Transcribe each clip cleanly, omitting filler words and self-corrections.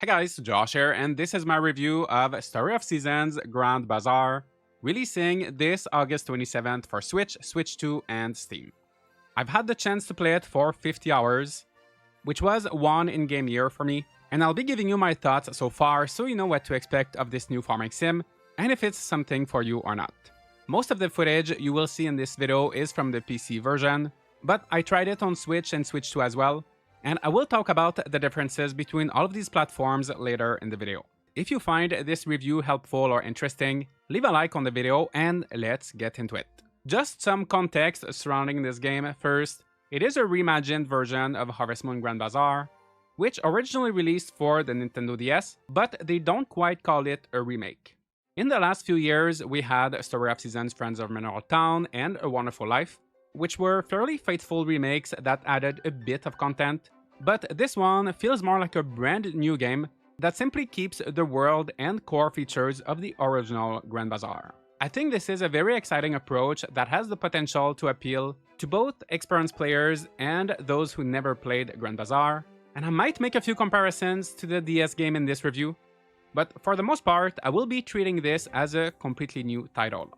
Hi guys, Josh here, and this is my review of Story of Seasons Grand Bazaar, releasing this August 27th for Switch, Switch 2, and Steam. I've had the chance to play it for 50 hours, which was one in-game year for me, and I'll be giving you my thoughts so far so you know what to expect of this new farming sim, and if it's something for you or not. Most of the footage you will see in this video is from the PC version, but I tried it on Switch and Switch 2 as well, and I will talk about the differences between all of these platforms later in the video. If you find this review helpful or interesting, leave a like on the video and let's get into it. Just some context surrounding this game first. It is a reimagined version of Harvest Moon Grand Bazaar, which originally released for the Nintendo DS, but they don't quite call it a remake. In the last few years, we had Story of Seasons Friends of Mineral Town and A Wonderful Life, which were fairly faithful remakes that added a bit of content, but this one feels more like a brand new game that simply keeps the world and core features of the original Grand Bazaar. I think this is a very exciting approach that has the potential to appeal to both experienced players and those who never played Grand Bazaar, and I might make a few comparisons to the DS game in this review, but for the most part, I will be treating this as a completely new title.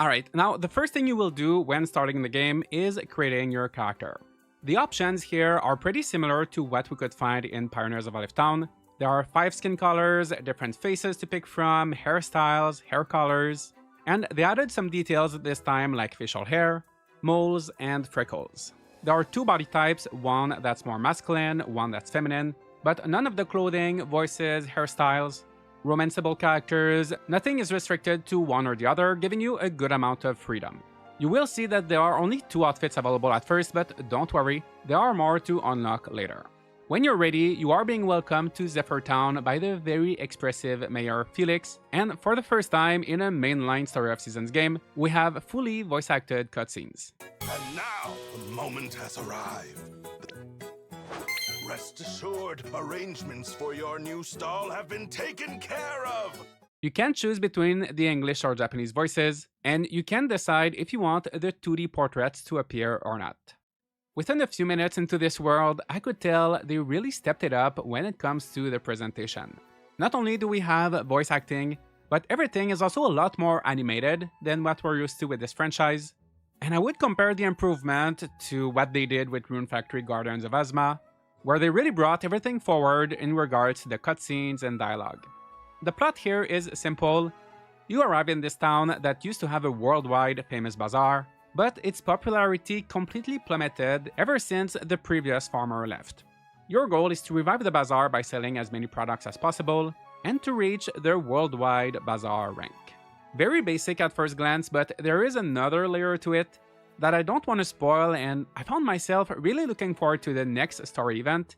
Alright, now the first thing you will do when starting the game is creating your character. The options here are pretty similar to what we could find in Pioneers of Olive Town. There are 5 skin colors, different faces to pick from, hairstyles, hair colors, and they added some details this time like facial hair, moles, and freckles. There are 2 body types, one that's more masculine, one that's feminine, but none of the clothing, voices, hairstyles, romanceable characters, nothing is restricted to one or the other, giving you a good amount of freedom. You will see that there are only 2 outfits available at first, but don't worry, there are more to unlock later. When you're ready, you are being welcomed to Zephyr Town by the very expressive Mayor Felix, and for the first time in a mainline Story of Seasons game, we have fully voice-acted cutscenes. And now, the moment has arrived. Rest assured, arrangements for your new stall have been taken care of! You can choose between the English or Japanese voices, and you can decide if you want the 2D portraits to appear or not. Within a few minutes into this world, I could tell they really stepped it up when it comes to the presentation. Not only do we have voice acting, but everything is also a lot more animated than what we're used to with this franchise. And I would compare the improvement to what they did with Rune Factory Guardians of Ozma, where they really brought everything forward in regards to the cutscenes and dialogue. The plot here is simple. You arrive in this town that used to have a worldwide famous bazaar, but its popularity completely plummeted ever since the previous farmer left. Your goal is to revive the bazaar by selling as many products as possible, and to reach the worldwide bazaar rank. Very basic at first glance, but there is another layer to it that I don't want to spoil, and I found myself really looking forward to the next story event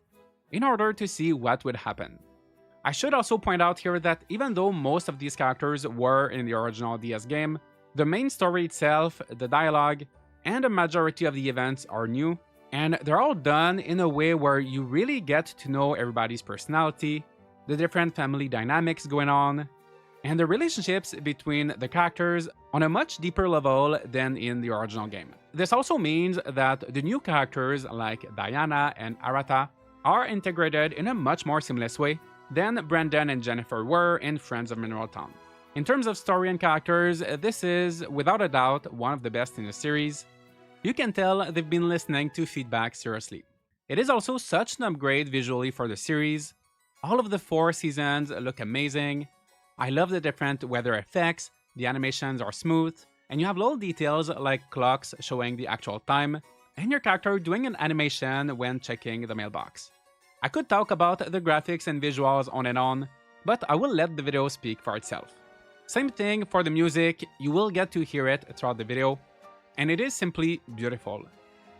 in order to see what would happen. I should also point out here that even though most of these characters were in the original DS game, the main story itself, the dialogue, and a majority of the events are new, and they're all done in a way where you really get to know everybody's personality, the different family dynamics going on, and the relationships between the characters on a much deeper level than in the original game. This also means that the new characters like Diana and Arata are integrated in a much more seamless way than Brandon and Jennifer were in Friends of Mineral Town. In terms of story and characters, this is, without a doubt, one of the best in the series. You can tell they've been listening to feedback seriously. It is also such an upgrade visually for the series. All of the 4 seasons look amazing. I love the different weather effects, the animations are smooth, and you have little details like clocks showing the actual time, and your character doing an animation when checking the mailbox. I could talk about the graphics and visuals on and on, but I will let the video speak for itself. Same thing for the music, you will get to hear it throughout the video, and it is simply beautiful.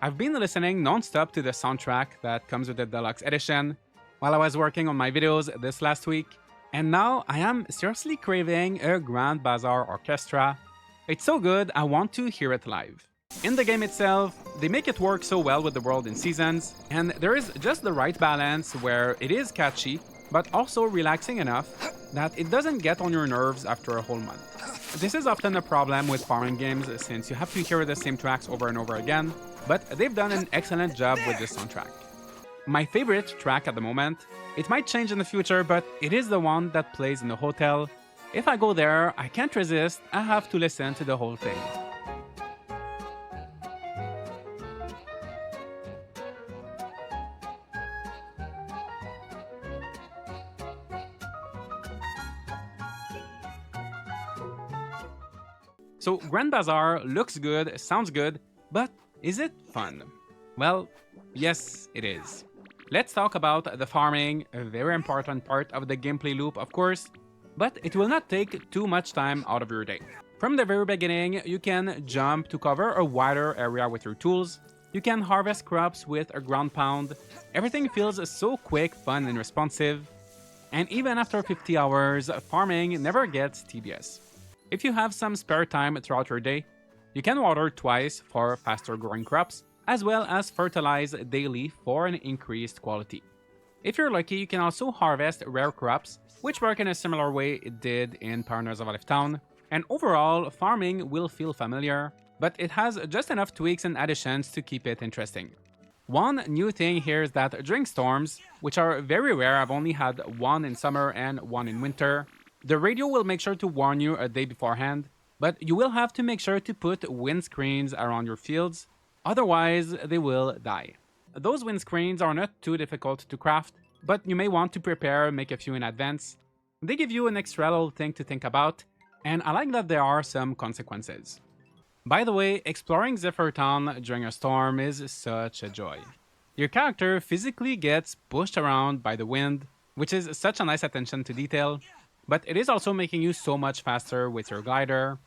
I've been listening non-stop to the soundtrack that comes with the deluxe edition while I was working on my videos this last week, and now I am seriously craving a Grand Bazaar orchestra. It's so good, I want to hear it live. In the game itself, they make it work so well with the world in seasons, and there is just the right balance where it is catchy, but also relaxing enough that it doesn't get on your nerves after a whole month. This is often a problem with farming games since you have to hear the same tracks over and over again, but they've done an excellent job with this soundtrack. My favorite track at the moment. It might change in the future, but it is the one that plays in the hotel. If I go there, I can't resist, I have to listen to the whole thing. So, Grand Bazaar looks good, sounds good, but is it fun? Well, yes, it is. Let's talk about the farming, a very important part of the gameplay loop, of course, but it will not take too much time out of your day. From the very beginning, you can jump to cover a wider area with your tools. You can harvest crops with a ground pound. Everything feels so quick, fun, and responsive. And even after 50 hours, farming never gets tedious. If you have some spare time throughout your day, you can water twice for faster growing crops, as well as fertilize daily for an increased quality. If you're lucky, you can also harvest rare crops, which work in a similar way it did in Pioneers of Town. And overall, farming will feel familiar, but it has just enough tweaks and additions to keep it interesting. One new thing here is that during storms, which are very rare, I've only had one in summer and one in winter, the radio will make sure to warn you a day beforehand, but you will have to make sure to put windscreens around your fields, otherwise they will die. Those windscreens are not too difficult to craft, but you may want to prepare, make a few in advance. They give you an extra little thing to think about, and I like that there are some consequences. By the way, exploring Zephyr during a storm is such a joy. Your character physically gets pushed around by the wind, which is such a nice attention to detail, but it is also making you so much faster with your glider,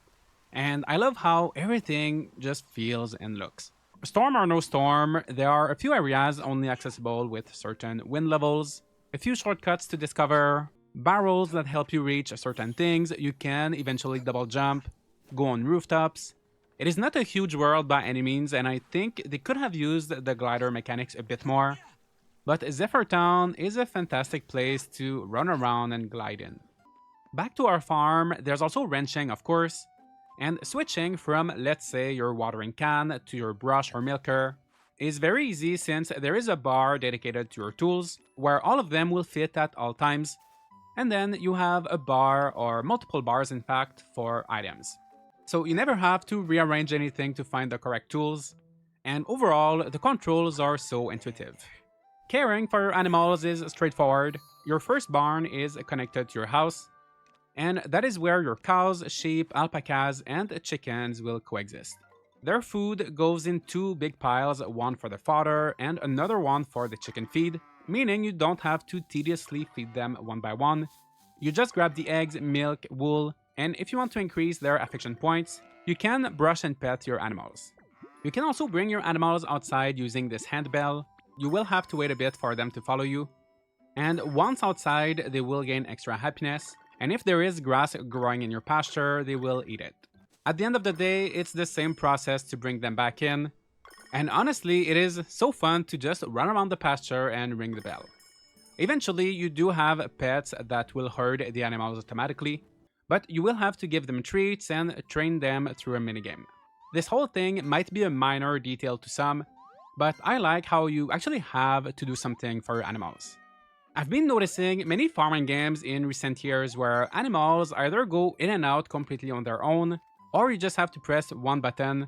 and I love how everything just feels and looks. Storm or no storm, there are a few areas only accessible with certain wind levels, a few shortcuts to discover, barrels that help you reach certain things, you can eventually double jump, go on rooftops. It is not a huge world by any means, and I think they could have used the glider mechanics a bit more, but Zephyr Town is a fantastic place to run around and glide in. Back to our farm, there's also wrenching, of course, and switching from, let's say, your watering can to your brush or milker is very easy since there is a bar dedicated to your tools where all of them will fit at all times, and then you have a bar or multiple bars in fact for items. So you never have to rearrange anything to find the correct tools, and overall the controls are so intuitive. Caring for your animals is straightforward. Your first barn is connected to your house, and that is where your cows, sheep, alpacas, and chickens will coexist. Their food goes in two big piles, one for the fodder and another one for the chicken feed, meaning you don't have to tediously feed them one by one. You just grab the eggs, milk, wool, and if you want to increase their affection points, you can brush and pet your animals. You can also bring your animals outside using this handbell. You will have to wait a bit for them to follow you, and once outside, they will gain extra happiness. And if there is grass growing in your pasture, they will eat it. At the end of the day, it's the same process to bring them back in. And honestly, it is so fun to just run around the pasture and ring the bell. Eventually, you do have pets that will herd the animals automatically, but you will have to give them treats and train them through a minigame. This whole thing might be a minor detail to some, but I like how you actually have to do something for your animals. I've been noticing many farming games in recent years where animals either go in and out completely on their own, or you just have to press one button,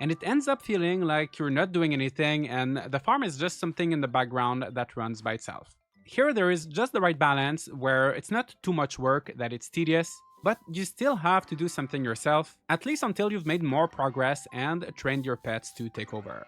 and it ends up feeling like you're not doing anything and the farm is just something in the background that runs by itself. Here there is just the right balance where it's not too much work that it's tedious, but you still have to do something yourself, at least until you've made more progress and trained your pets to take over.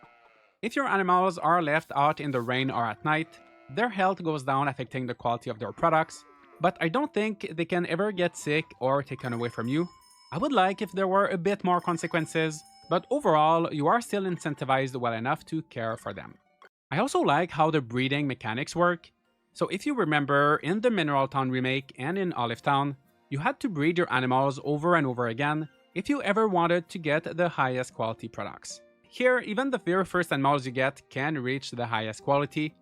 If your animals are left out in the rain or at night, their health goes down, affecting the quality of their products, but I don't think they can ever get sick or taken away from you. I would like if there were a bit more consequences, but overall, you are still incentivized well enough to care for them. I also like how the breeding mechanics work. So if you remember, in the Mineral Town remake and in Olive Town, you had to breed your animals over and over again if you ever wanted to get the highest quality products. Here, even the very first animals you get can reach the highest quality,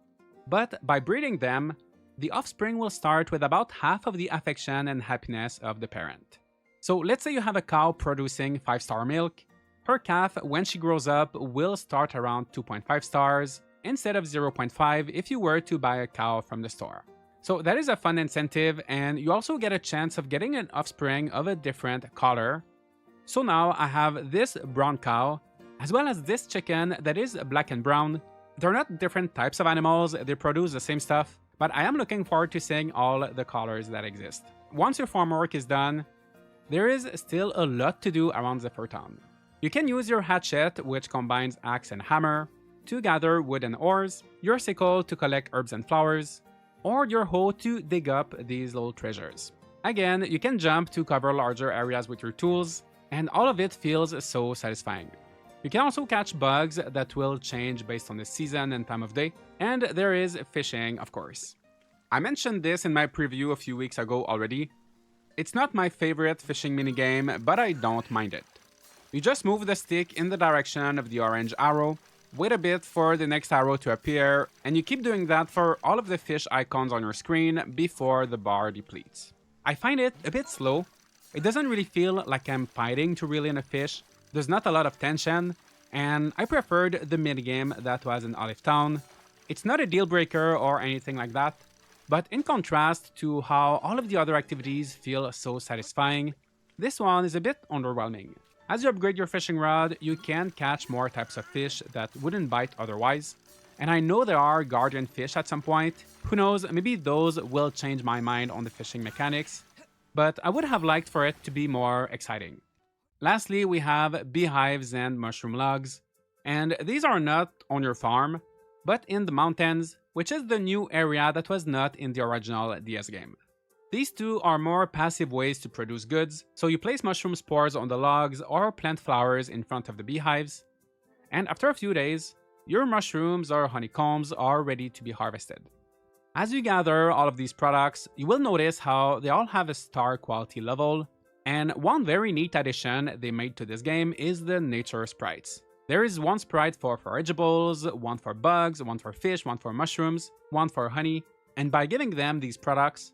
but by breeding them, the offspring will start with about half of the affection and happiness of the parent. So let's say you have a cow producing 5-star milk. Her calf, when she grows up, will start around 2.5 stars, instead of 0.5 if you were to buy a cow from the store. So that is a fun incentive, and you also get a chance of getting an offspring of a different color. So now I have this brown cow, as well as this chicken that is black and brown. They're not different types of animals, they produce the same stuff, but I am looking forward to seeing all the colors that exist. Once your farm work is done, there is still a lot to do around Zephyr Town. You can use your hatchet, which combines axe and hammer, to gather wood and ores, your sickle to collect herbs and flowers, or your hoe to dig up these little treasures. Again, you can jump to cover larger areas with your tools, and all of it feels so satisfying. You can also catch bugs that will change based on the season and time of day, and there is fishing, of course. I mentioned this in my preview a few weeks ago already. It's not my favorite fishing minigame, but I don't mind it. You just move the stick in the direction of the orange arrow, wait a bit for the next arrow to appear, and you keep doing that for all of the fish icons on your screen before the bar depletes. I find it a bit slow. It doesn't really feel like I'm fighting to reel in a fish. There's not a lot of tension, and I preferred the minigame that was in Olive Town. It's not a deal breaker or anything like that, but in contrast to how all of the other activities feel so satisfying, this one is a bit underwhelming. As you upgrade your fishing rod, you can catch more types of fish that wouldn't bite otherwise. And I know there are guardian fish at some point. Who knows, maybe those will change my mind on the fishing mechanics. But I would have liked for it to be more exciting. Lastly, we have beehives and mushroom logs. And these are not on your farm, but in the mountains, which is the new area that was not in the original DS game. These two are more passive ways to produce goods, so you place mushroom spores on the logs or plant flowers in front of the beehives, and after a few days, your mushrooms or honeycombs are ready to be harvested. As you gather all of these products, you will notice how they all have a star quality level, and one very neat addition they made to this game is the nature sprites. There is one sprite for forageables, one for bugs, one for fish, one for mushrooms, one for honey, and by giving them these products,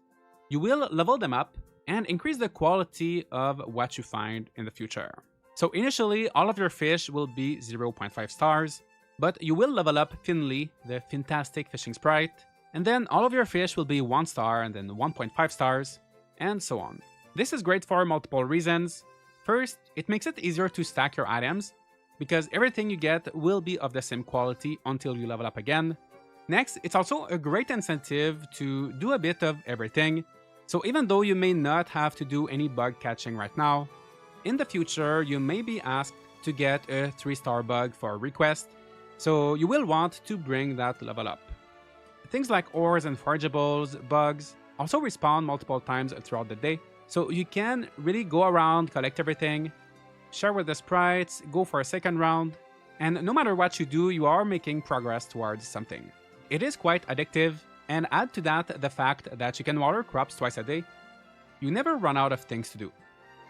you will level them up and increase the quality of what you find in the future. So initially, all of your fish will be 0.5 stars, but you will level up Finley, the fantastic fishing sprite, and then all of your fish will be 1 star and then 1.5 stars, and so on. This is great for multiple reasons. First, it makes it easier to stack your items, because everything you get will be of the same quality until you level up again. Next, it's also a great incentive to do a bit of everything. So even though you may not have to do any bug catching right now, in the future you may be asked to get a 3-star bug for a request, so you will want to bring that level up. Things like ores and forageables, bugs, also respawn multiple times throughout the day, so you can really go around, collect everything, share with the sprites, go for a second round, and no matter what you do, you are making progress towards something. It is quite addictive, and add to that the fact that you can water crops twice a day. You never run out of things to do.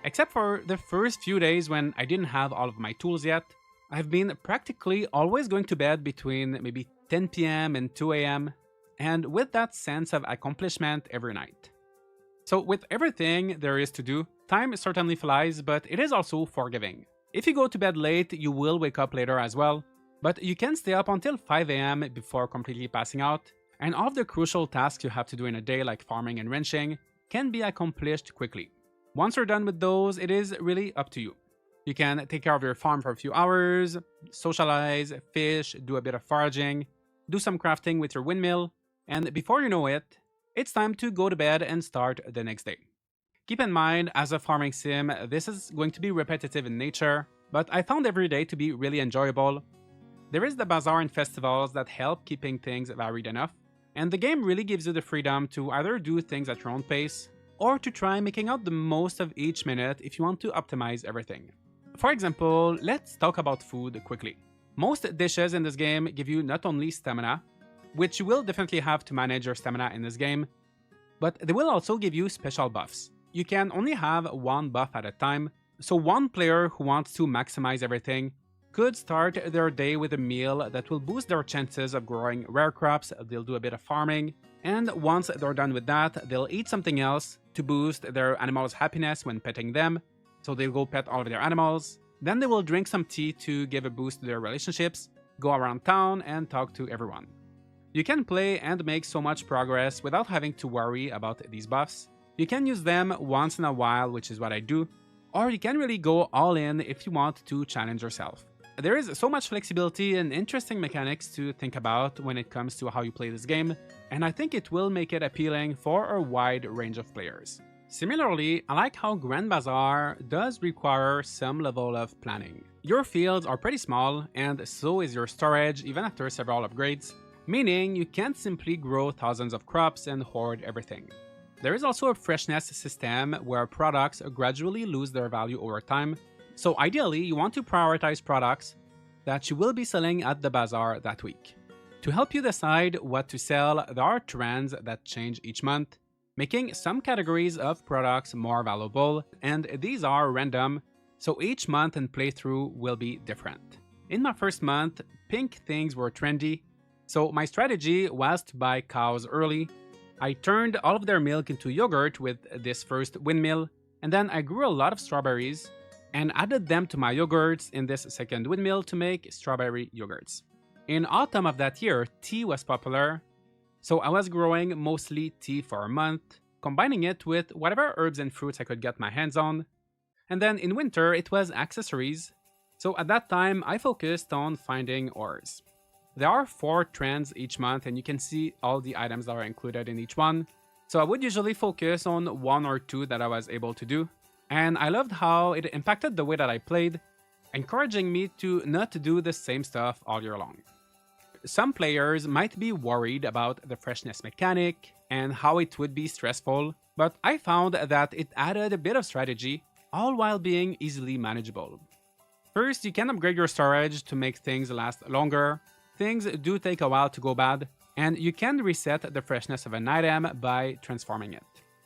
Except for the first few days when I didn't have all of my tools yet, I've been practically always going to bed between maybe 10 PM and 2 AM, and with that sense of accomplishment every night. So with everything there is to do, time certainly flies, but it is also forgiving. If you go to bed late, you will wake up later as well, but you can stay up until 5 AM before completely passing out, and all of the crucial tasks you have to do in a day like farming and ranching can be accomplished quickly. Once you're done with those, it is really up to you. You can take care of your farm for a few hours, socialize, fish, do a bit of foraging, do some crafting with your windmill, and before you know it, it's time to go to bed and start the next day. Keep in mind, as a farming sim, this is going to be repetitive in nature, but I found every day to be really enjoyable. There is the Bazaar and festivals that help keeping things varied enough, and the game really gives you the freedom to either do things at your own pace, or to try making out the most of each minute if you want to optimize everything. For example, let's talk about food quickly. Most dishes in this game give you not only stamina, which you will definitely have to manage your stamina in this game, but they will also give you special buffs. You can only have one buff at a time, so one player who wants to maximize everything could start their day with a meal that will boost their chances of growing rare crops. They'll do a bit of farming, and once they're done with that, they'll eat something else to boost their animals' happiness when petting them, so they'll go pet all of their animals. Then they will drink some tea to give a boost to their relationships, go around town, and talk to everyone. You can play and make so much progress without having to worry about these buffs. You can use them once in a while, which is what I do, or you can really go all in if you want to challenge yourself. There is so much flexibility and interesting mechanics to think about when it comes to how you play this game, and I think it will make it appealing for a wide range of players. Similarly, I like how Grand Bazaar does require some level of planning. Your fields are pretty small, and so is your storage even after several upgrades, meaning you can't simply grow thousands of crops and hoard everything. There is also a freshness system where products gradually lose their value over time, so ideally you want to prioritize products that you will be selling at the bazaar that week. To help you decide what to sell, there are trends that change each month, making some categories of products more valuable, and these are random, so each month and playthrough will be different. In my first month, pink things were trendy, so my strategy was to buy cows early. I turned all of their milk into yogurt with this first windmill, and then I grew a lot of strawberries and added them to my yogurts in this second windmill to make strawberry yogurts. In autumn of that year, tea was popular, so I was growing mostly tea for a month, combining it with whatever herbs and fruits I could get my hands on. And then in winter, it was accessories, so at that time I focused on finding ores. There are 4 trends each month, and you can see all the items that are included in each one. So I would usually focus on 1 or 2 that I was able to do. And I loved how it impacted the way that I played, encouraging me to not do the same stuff all year long. Some players might be worried about the freshness mechanic and how it would be stressful, but I found that it added a bit of strategy, all while being easily manageable. First, you can upgrade your storage to make things last longer. Things do take a while to go bad, and you can reset the freshness of an item by transforming it.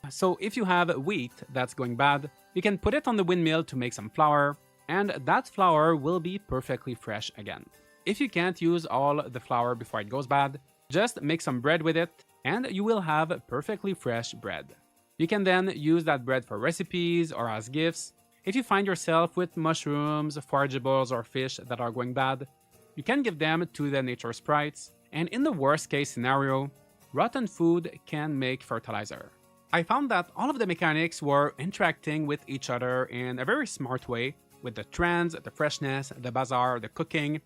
So if you have wheat that's going bad, you can put it on the windmill to make some flour, and that flour will be perfectly fresh again. If you can't use all the flour before it goes bad, just make some bread with it, and you will have perfectly fresh bread. You can then use that bread for recipes or as gifts. If you find yourself with mushrooms, forageables, or fish that are going bad, you can give them to the nature sprites, and in the worst case scenario, rotten food can make fertilizer. I found that all of the mechanics were interacting with each other in a very smart way, with the trends, the freshness, the bazaar, the cooking,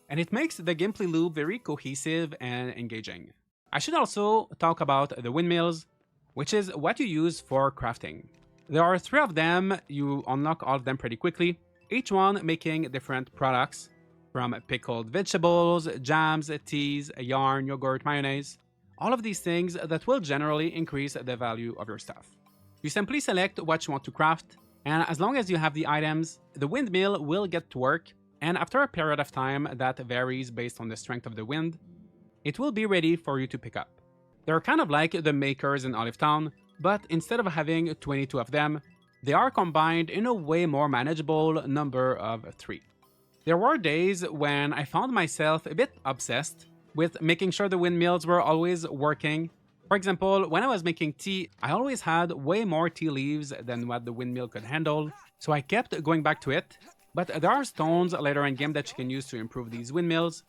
and it makes the gameplay loop very cohesive and engaging. I should also talk about the windmills, which is what you use for crafting. There are 3 of them, you unlock all of them pretty quickly, each one making different products, from pickled vegetables, jams, teas, yarn, yogurt, mayonnaise, all of these things that will generally increase the value of your stuff. You simply select what you want to craft, and as long as you have the items, the windmill will get to work, and after a period of time that varies based on the strength of the wind, it will be ready for you to pick up. They're kind of like the makers in Olive Town, but instead of having 22 of them, they are combined in a way more manageable number of 3. There were days when I found myself a bit obsessed with making sure the windmills were always working. For example, when I was making tea, I always had way more tea leaves than what the windmill could handle, so I kept going back to it. But there are stones later in game that you can use to improve these windmills,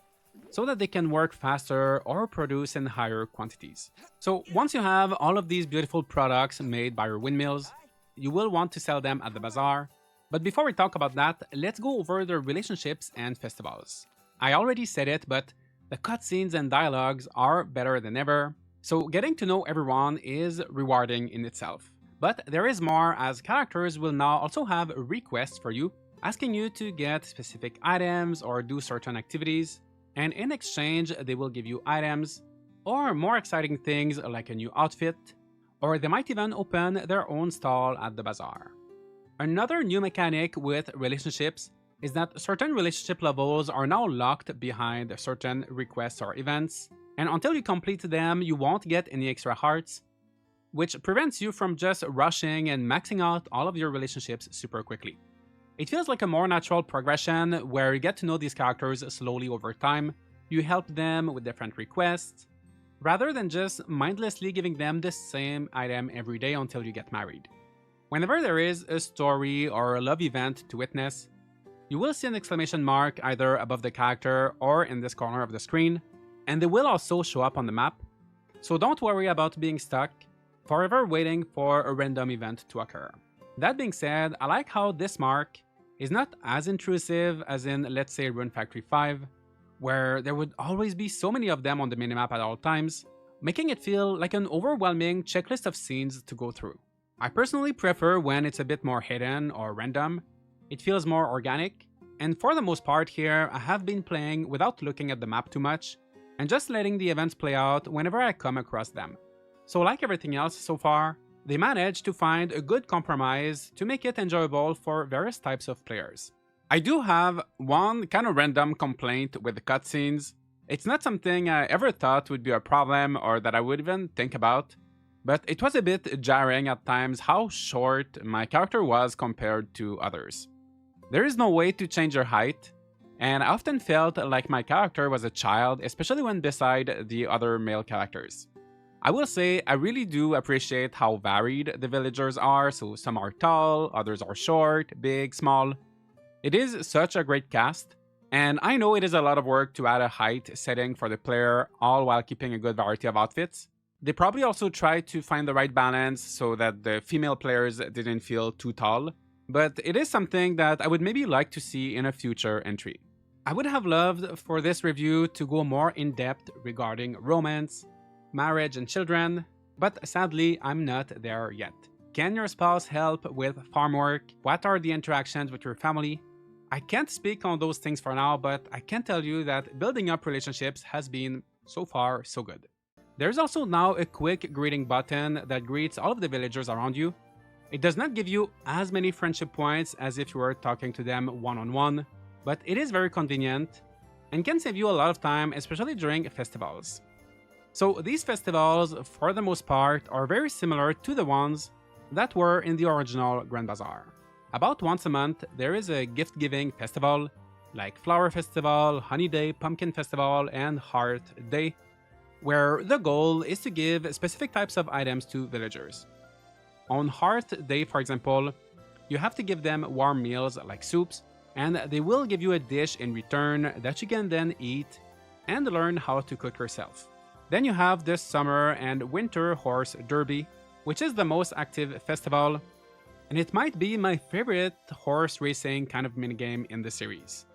so that they can work faster or produce in higher quantities. So once you have all of these beautiful products made by your windmills, you will want to sell them at the bazaar. But before we talk about that, let's go over the relationships and festivals. I already said it, but the cutscenes and dialogues are better than ever, so getting to know everyone is rewarding in itself. But there is more, as characters will now also have requests for you, asking you to get specific items or do certain activities, and in exchange they will give you items, or more exciting things like a new outfit, or they might even open their own stall at the bazaar. Another new mechanic with relationships is that certain relationship levels are now locked behind certain requests or events, and until you complete them, you won't get any extra hearts, which prevents you from just rushing and maxing out all of your relationships super quickly. It feels like a more natural progression where you get to know these characters slowly over time, you help them with different requests, rather than just mindlessly giving them the same item every day until you get married. Whenever there is a story or a love event to witness, You will see an exclamation mark either above the character or in this corner of the screen, and they will also show up on the map, so don't worry about being stuck, forever waiting for a random event to occur. That being said, I like how this mark is not as intrusive as in, let's say, Rune Factory 5, where there would always be so many of them on the minimap at all times, making it feel like an overwhelming checklist of scenes to go through. I personally prefer when it's a bit more hidden or random. It feels more organic, and for the most part here, I have been playing without looking at the map too much, and just letting the events play out whenever I come across them. So like everything else so far, they managed to find a good compromise to make it enjoyable for various types of players. I do have one kind of random complaint with the cutscenes. It's not something I ever thought would be a problem or that I would even think about, but it was a bit jarring at times how short my character was compared to others. There is no way to change your height, and I often felt like my character was a child, especially when beside the other male characters. I will say I really do appreciate how varied the villagers are, so some are tall, others are short, big, small. It is such a great cast, and I know it is a lot of work to add a height setting for the player, all while keeping a good variety of outfits. They probably also tried to find the right balance so that the female players didn't feel too tall, but it is something that I would maybe like to see in a future entry. I would have loved for this review to go more in depth regarding romance, marriage, and children, but sadly I'm not there yet. Can your spouse help with farm work? What are the interactions with your family? I can't speak on those things for now, but I can tell you that building up relationships has been so far so good. There's also now a quick greeting button that greets all of the villagers around you. It does not give you as many friendship points as if you were talking to them one-on-one, but it is very convenient and can save you a lot of time, especially during festivals. So these festivals, for the most part, are very similar to the ones that were in the original Grand Bazaar. About once a month, there is a gift-giving festival, like Flower Festival, Honey Day, Pumpkin Festival, and Heart Day, where the goal is to give specific types of items to villagers. On Heart Day, for example, you have to give them warm meals like soups, and they will give you a dish in return that you can then eat and learn how to cook yourself. Then you have the Summer and Winter Horse Derby, which is the most active festival, and it might be my favorite horse racing kind of minigame in the series.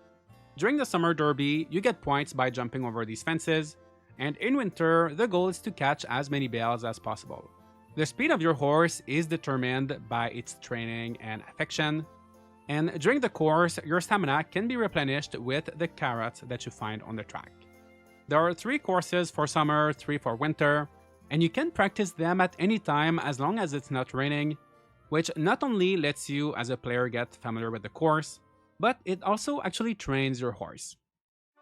During the Summer Derby, you get points by jumping over these fences, and in winter, the goal is to catch as many bells as possible. The speed of your horse is determined by its training and affection, and during the course, your stamina can be replenished with the carrots that you find on the track. There are 3 courses for summer, 3 for winter, and you can practice them at any time as long as it's not raining, which not only lets you as a player get familiar with the course, but it also actually trains your horse.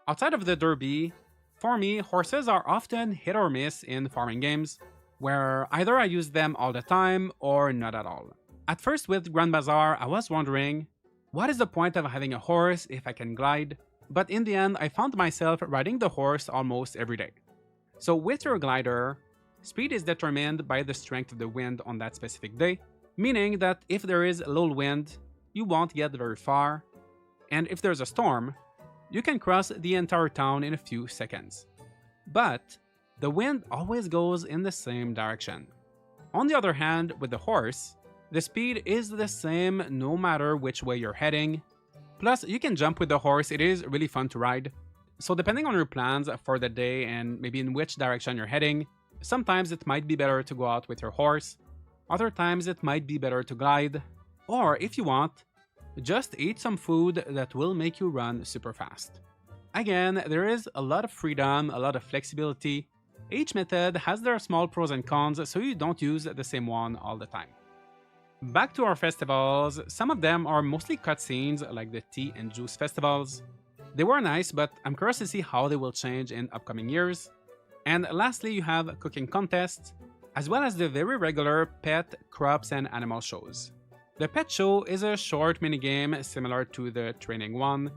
Outside of the derby, for me, horses are often hit or miss in farming games, where either I use them all the time or not at all. At first with Grand Bazaar, I was wondering, what is the point of having a horse if I can glide? But in the end, I found myself riding the horse almost every day. So with your glider, speed is determined by the strength of the wind on that specific day, meaning that if there is a low wind, you won't get very far, and if there's a storm, you can cross the entire town in a few seconds. But the wind always goes in the same direction. On the other hand, with the horse, the speed is the same no matter which way you're heading. Plus, you can jump with the horse, it is really fun to ride. So depending on your plans for the day and maybe in which direction you're heading, sometimes it might be better to go out with your horse, other times it might be better to glide, or if you want, just eat some food that will make you run super fast. Again, there is a lot of freedom, a lot of flexibility. Each method has their small pros and cons, so you don't use the same one all the time. Back to our festivals, some of them are mostly cutscenes like the tea and juice festivals. They were nice, but I'm curious to see how they will change in upcoming years. And lastly, you have cooking contests, as well as the very regular pet, crops, and animal shows. The pet show is a short minigame similar to the training one,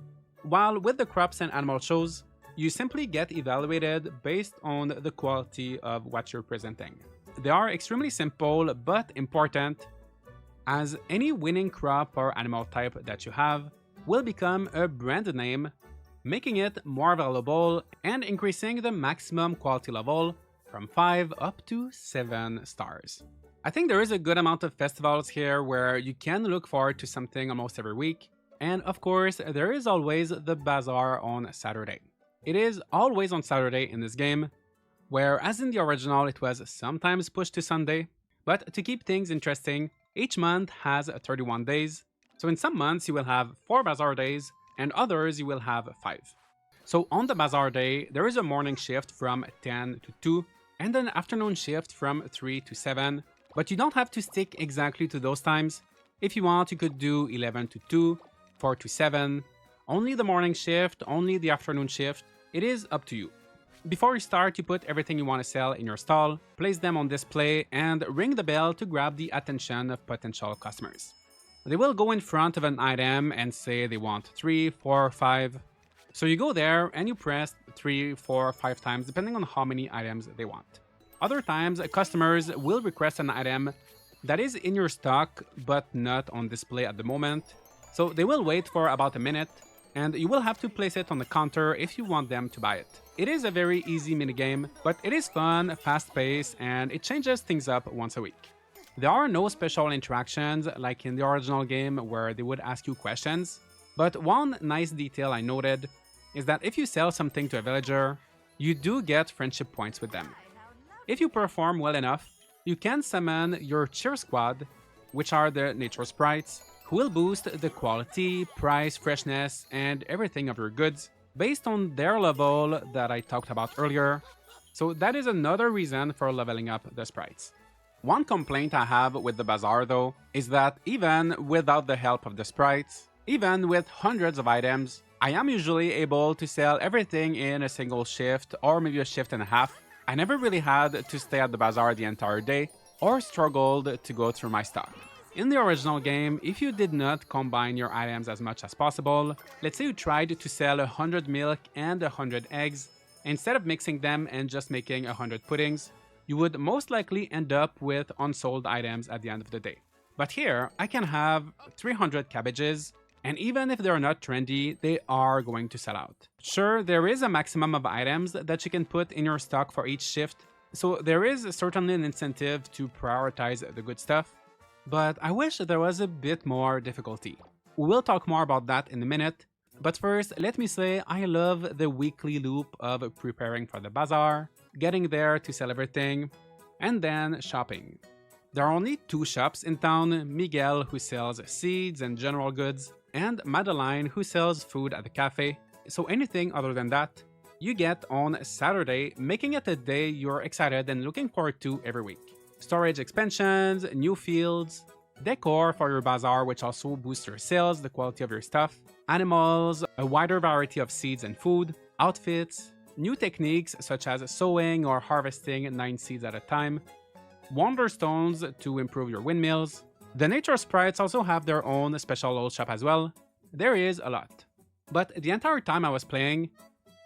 while with the crops and animal shows, you simply get evaluated based on the quality of what you're presenting. They are extremely simple but important, as any winning crop or animal type that you have will become a brand name, making it more valuable and increasing the maximum quality level from 5 up to 7 stars. I think there is a good amount of festivals here where you can look forward to something almost every week, and of course, there is always the Bazaar on Saturday. It is always on Saturday in this game, whereas in the original it was sometimes pushed to Sunday. But to keep things interesting, each month has 31 days, so in some months you will have 4 Bazaar days, and others you will have 5. So on the Bazaar day, there is a morning shift from 10 to 2, and an afternoon shift from 3 to 7, but you don't have to stick exactly to those times. If you want, you could do 11 to 2, 4 to 7, only the morning shift, only the afternoon shift. It is up to you. Before you start, you put everything you want to sell in your stall, place them on display, and ring the bell to grab the attention of potential customers. They will go in front of an item and say they want 3, 4, 5. So you go there and you press 3, 4, 5 times depending on how many items they want. Other times, customers will request an item that is in your stock but not on display at the moment. So they will wait for about a minute, and you will have to place it on the counter if you want them to buy it. It is a very easy minigame, but it is fun, fast-paced, and it changes things up once a week. There are no special interactions like in the original game where they would ask you questions, but one nice detail I noted is that if you sell something to a villager, you do get friendship points with them. If you perform well enough, you can summon your cheer squad, which are the nature sprites, who will boost the quality, price, freshness, and everything of your goods based on their level that I talked about earlier. So that is another reason for leveling up the sprites. One complaint I have with the Bazaar though is that even without the help of the sprites, even with hundreds of items, I am usually able to sell everything in a single shift or maybe a shift and a half. I never really had to stay at the Bazaar the entire day or struggled to go through my stock. In the original game, if you did not combine your items as much as possible, let's say you tried to sell 100 milk and 100 eggs, instead of mixing them and just making 100 puddings, you would most likely end up with unsold items at the end of the day. But here, I can have 300 cabbages, and even if they're not trendy, they are going to sell out. Sure, there is a maximum of items that you can put in your stock for each shift, so there is certainly an incentive to prioritize the good stuff, but I wish there was a bit more difficulty. We'll talk more about that in a minute, but first, let me say I love the weekly loop of preparing for the Bazaar, getting there to sell everything, and then shopping. There are only 2 shops in town, Miguel who sells seeds and general goods, and Madeline who sells food at the cafe, so anything other than that, you get on Saturday, making it a day you're excited and looking forward to every week. Storage expansions, new fields, decor for your Bazaar which also boosts your sales, the quality of your stuff, animals, a wider variety of seeds and food, outfits, new techniques such as sowing or harvesting 9 seeds at a time, wonder stones to improve your windmills. The nature sprites also have their own special little shop as well. There is a lot. But the entire time I was playing,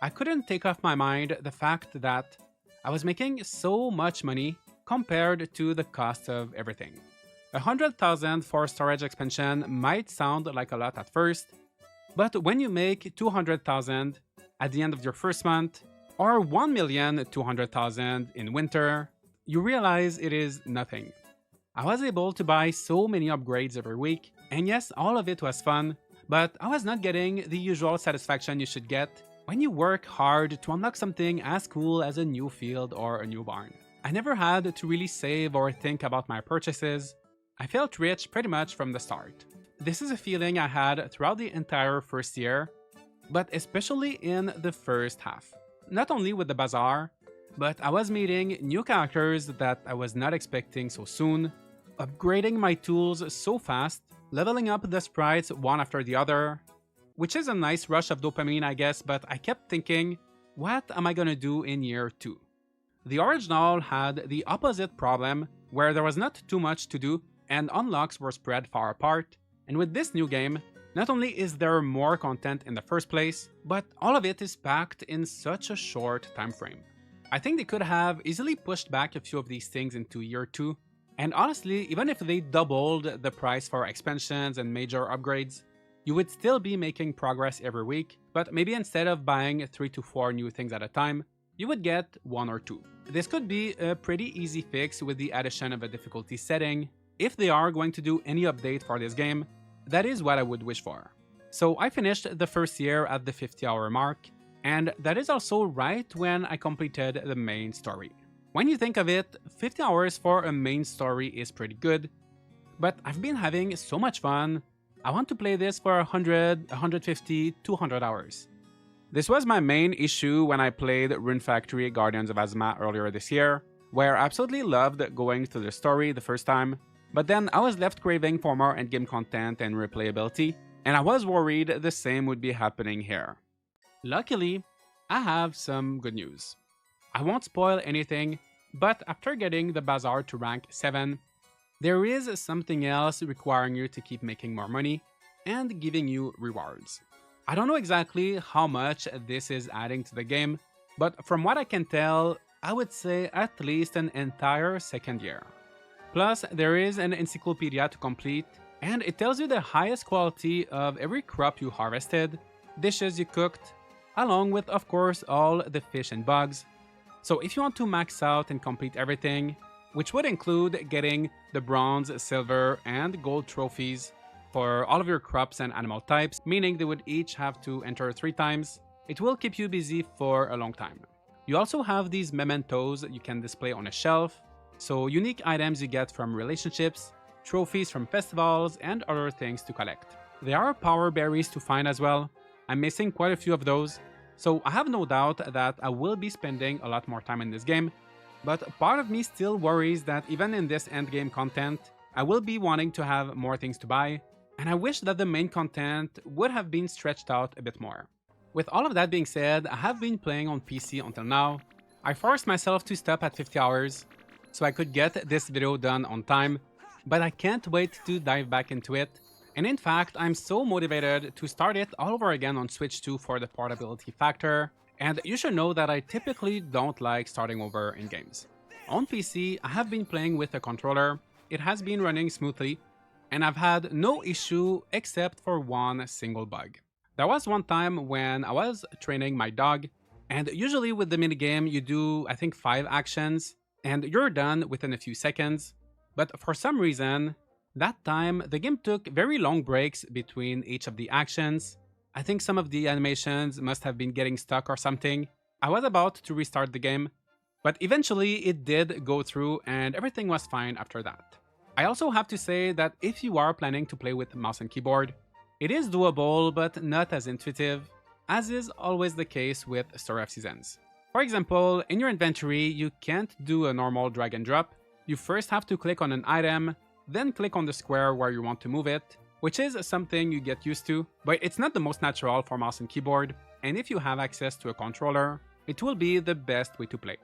I couldn't take off my mind the fact that I was making so much money compared to the cost of everything. 100,000 for storage expansion might sound like a lot at first, but when you make 200,000 at the end of your first month, or 1,200,000 in winter, you realize it is nothing. I was able to buy so many upgrades every week, and yes, all of it was fun, but I was not getting the usual satisfaction you should get when you work hard to unlock something as cool as a new field or a new barn. I never had to really save or think about my purchases. I felt rich pretty much from the start. This is a feeling I had throughout the entire first year, but especially in the first half. Not only with the Bazaar, but I was meeting new characters that I was not expecting so soon, upgrading my tools so fast, leveling up the sprites one after the other, which is a nice rush of dopamine I guess, but I kept thinking, what am I gonna do in year 2? The original had the opposite problem, where there was not too much to do and unlocks were spread far apart, and with this new game, not only is there more content in the first place, but all of it is packed in such a short time frame. I think they could have easily pushed back a few of these things into year 2, and honestly, even if they doubled the price for expansions and major upgrades, you would still be making progress every week, but maybe instead of buying 3 to 4 new things at a time, you would get 1 or 2. This could be a pretty easy fix with the addition of a difficulty setting. If they are going to do any update for this game, that is what I would wish for. So I finished the first year at the 50-hour mark, and that is also right when I completed the main story. When you think of it, 50 hours for a main story is pretty good, but I've been having so much fun. I want to play this for 100, 150, 200 hours. This was my main issue when I played Rune Factory Guardians of Azma earlier this year, where I absolutely loved going through the story the first time, but then I was left craving for more endgame content and replayability, and I was worried the same would be happening here. Luckily, I have some good news. I won't spoil anything, but after getting the Bazaar to rank 7, there is something else requiring you to keep making more money and giving you rewards. I don't know exactly how much this is adding to the game, but from what I can tell, I would say at least an entire second year. Plus, there is an encyclopedia to complete, and it tells you the highest quality of every crop you harvested, dishes you cooked, along with, of course, all the fish and bugs. So if you want to max out and complete everything, which would include getting the bronze, silver, and gold trophies for all of your crops and animal types, meaning they would each have to enter 3 times, it will keep you busy for a long time. You also have these mementos you can display on a shelf, so unique items you get from relationships, trophies from festivals, and other things to collect. There are power berries to find as well. I'm missing quite a few of those, so I have no doubt that I will be spending a lot more time in this game, but part of me still worries that even in this endgame content, I will be wanting to have more things to buy, and I wish that the main content would have been stretched out a bit more. With all of that being said, I have been playing on PC until now. I forced myself to stop at 50 hours, so I could get this video done on time, but I can't wait to dive back into it. And in fact, I'm so motivated to start it all over again on Switch 2 for the portability factor. And you should know that I typically don't like starting over in games. On PC, I have been playing with a controller, it has been running smoothly, and I've had no issue except for one single bug. There was one time when I was training my dog, and usually with the minigame you do, I think, 5 actions, and you're done within a few seconds. But for some reason, that time the game took very long breaks between each of the actions. I think some of the animations must have been getting stuck or something. I was about to restart the game, but eventually it did go through and everything was fine after that. I also have to say that if you are planning to play with mouse and keyboard, it is doable but not as intuitive, as is always the case with Story of Seasons. For example, in your inventory, you can't do a normal drag and drop. You first have to click on an item, then click on the square where you want to move it, which is something you get used to, but it's not the most natural for mouse and keyboard, and if you have access to a controller, it will be the best way to play.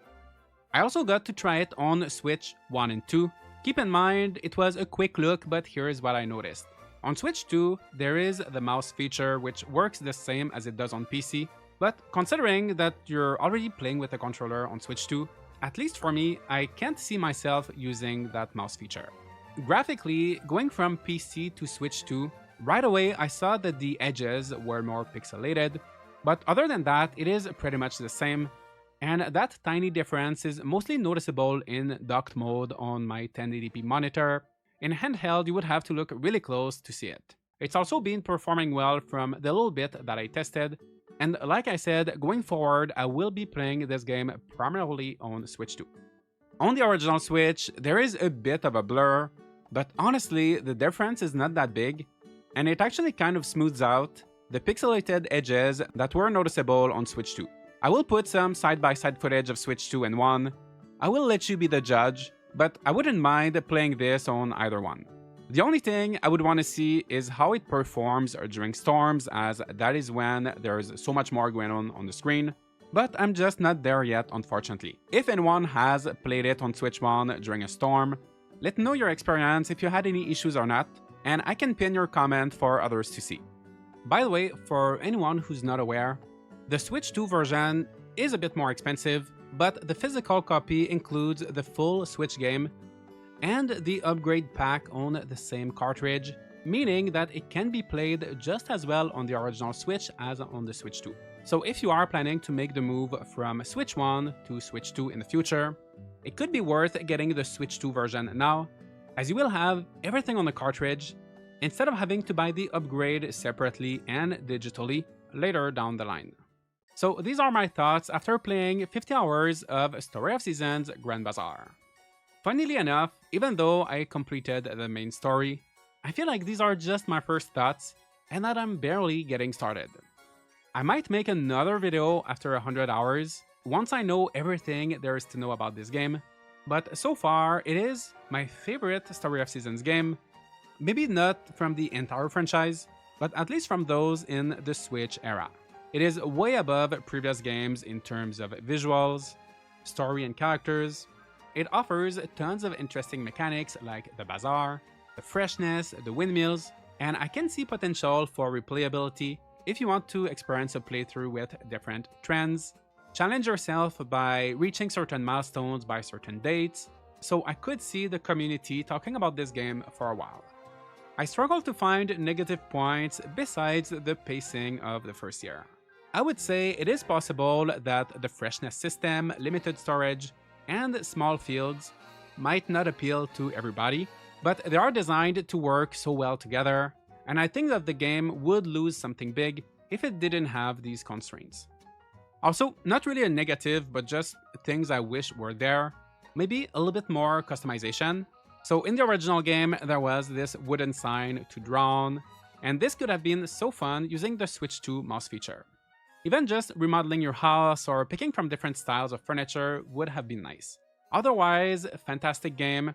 I also got to try it on Switch 1 and 2. Keep in mind, it was a quick look, but here's what I noticed. On Switch 2, there is the mouse feature, which works the same as it does on PC, but considering that you're already playing with a controller on Switch 2, at least for me, I can't see myself using that mouse feature. Graphically, going from PC to Switch 2, right away I saw that the edges were more pixelated, but other than that, it is pretty much the same, and that tiny difference is mostly noticeable in docked mode on my 1080p monitor. In handheld, you would have to look really close to see it. It's also been performing well from the little bit that I tested, and like I said, going forward, I will be playing this game primarily on Switch 2. On the original Switch, there is a bit of a blur, but honestly, the difference is not that big, and it actually kind of smooths out the pixelated edges that were noticeable on Switch 2. I will put some side-by-side footage of Switch 2 and 1. I will let you be the judge, but I wouldn't mind playing this on either one. The only thing I would want to see is how it performs during storms, as that is when there's so much more going on the screen. But I'm just not there yet, unfortunately. If anyone has played it on Switch 1 during a storm, let me know your experience if you had any issues or not, and I can pin your comment for others to see. By the way, for anyone who's not aware, the Switch 2 version is a bit more expensive, but the physical copy includes the full Switch game and the upgrade pack on the same cartridge, meaning that it can be played just as well on the original Switch as on the Switch 2. So if you are planning to make the move from Switch 1 to Switch 2 in the future, it could be worth getting the Switch 2 version now, as you will have everything on the cartridge instead of having to buy the upgrade separately and digitally later down the line. So these are my thoughts after playing 50 hours of Story of Seasons Grand Bazaar. Funnily enough, even though I completed the main story, I feel like these are just my first thoughts and that I'm barely getting started. I might make another video after 100 hours once I know everything there is to know about this game, but so far it is my favorite Story of Seasons game, maybe not from the entire franchise, but at least from those in the Switch era. It is way above previous games in terms of visuals, story and characters. It offers tons of interesting mechanics like the Bazaar, the freshness, the windmills, and I can see potential for replayability if you want to experience a playthrough with different trends, challenge yourself by reaching certain milestones by certain dates, so I could see the community talking about this game for a while. I struggle to find negative points besides the pacing of the first year. I would say it is possible that the freshness system, limited storage, and small fields might not appeal to everybody, but they are designed to work so well together, and I think that the game would lose something big if it didn't have these constraints. Also, not really a negative, but just things I wish were there. Maybe a little bit more customization. So in the original game, there was this wooden sign to draw on, and this could have been so fun using the Switch 2 mouse feature. Even just remodeling your house or picking from different styles of furniture would have been nice. Otherwise, fantastic game.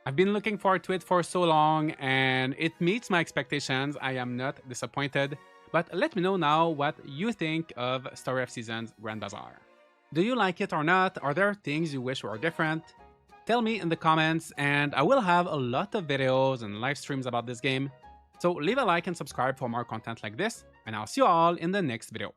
I've been looking forward to it for so long, and it meets my expectations. I am not disappointed. But let me know now what you think of Story of Seasons Grand Bazaar. Do you like it or not? Are there things you wish were different? Tell me in the comments, and I will have a lot of videos and live streams about this game. So leave a like and subscribe for more content like this, and I'll see you all in the next video.